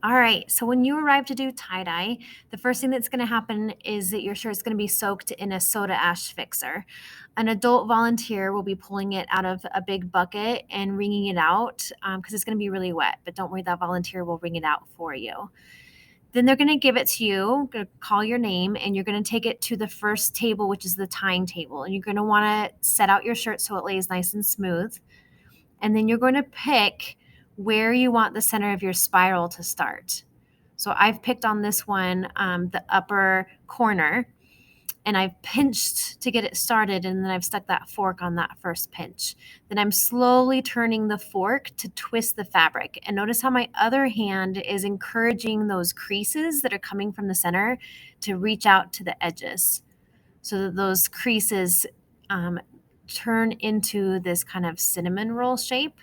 All right, so when you arrive to do tie-dye, the first thing that's gonna happen is that your shirt's gonna be soaked in a soda ash fixer. An adult volunteer will be pulling it out of a big bucket and wringing it out because it's gonna be really wet, but don't worry, that volunteer will wring it out for you. Then they're gonna give it to you, gonna call your name, and you're gonna take it to the first table, which is the tying table. And you're gonna wanna set out your shirt so it lays nice and smooth. And then you're going to pick where you want the center of your spiral to start. So I've picked on this one, the upper corner, and I've pinched to get it started, and then I've stuck that fork on that first pinch. Then I'm slowly turning the fork to twist the fabric. And notice how my other hand is encouraging those creases that are coming from the center to reach out to the edges so that those creases turn into this kind of cinnamon roll shape.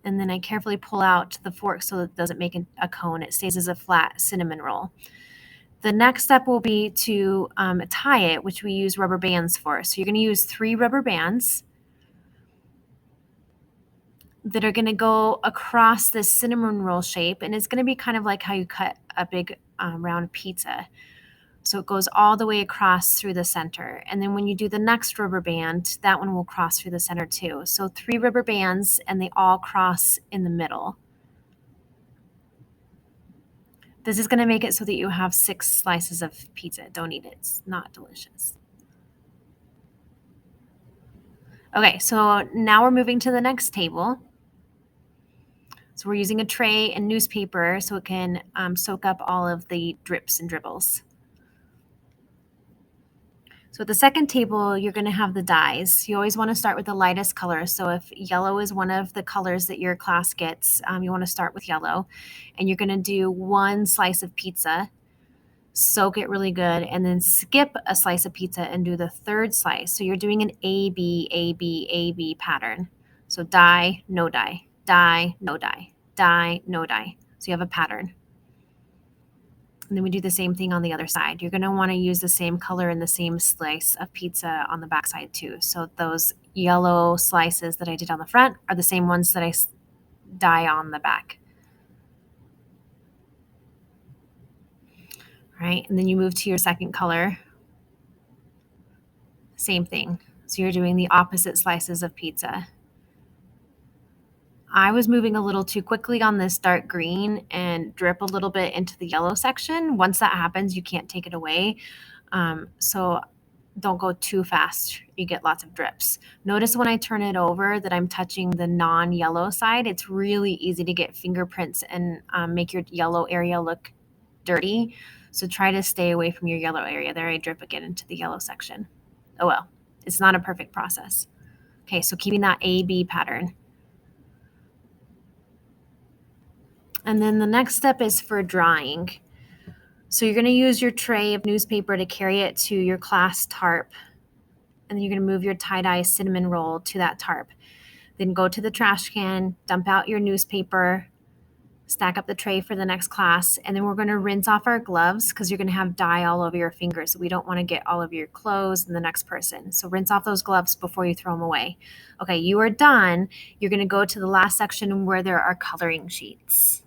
And then I carefully pull out the fork so it doesn't make a cone. It stays as a flat cinnamon roll. The next step will be to tie it, which we use rubber bands for. So you're going to use 3 rubber bands that are going to go across this cinnamon roll shape. And it's going to be kind of like how you cut a big round pizza. So it goes all the way across through the center. And then when you do the next rubber band, that one will cross through the center too. So 3 rubber bands and they all cross in the middle. This is going to make it so that you have 6 slices of pizza. Don't eat it. It's not delicious. Okay, so now we're moving to the next table. So we're using a tray and newspaper so it can soak up all of the drips and dribbles. So at the second table, you're going to have the dyes. You always want to start with the lightest color. So if yellow is one of the colors that your class gets, you want to start with yellow. And you're going to do 1 slice of pizza, soak it really good, and then skip a slice of pizza and do the 3rd slice. So you're doing an A, B, A, B, A, B pattern. So dye, no dye, dye, no dye, dye, no dye. So you have a pattern. And then we do the same thing on the other side. You're going to want to use the same color and the same slice of pizza on the back side too. So those yellow slices that I did on the front are the same ones that I dye on the back. All right, and then you move to your second color. Same thing. So you're doing the opposite slices of pizza. I was moving a little too quickly on this dark green and drip a little bit into the yellow section. Once that happens, you can't take it away. So don't go too fast. You get lots of drips. Notice when I turn it over that I'm touching the non-yellow side. It's really easy to get fingerprints and make your yellow area look dirty. So try to stay away from your yellow area. There I drip again into the yellow section. Oh well, it's not a perfect process. Okay, so keeping that A-B pattern. And then the next step is for drying. So you're going to use your tray of newspaper to carry it to your class tarp. And then you're going to move your tie-dye cinnamon roll to that tarp. Then go to the trash can, dump out your newspaper, stack up the tray for the next class, and then we're going to rinse off our gloves because you're going to have dye all over your fingers. So we don't want to get all of your clothes and the next person. So rinse off those gloves before you throw them away. Okay, you are done. You're going to go to the last section where there are coloring sheets.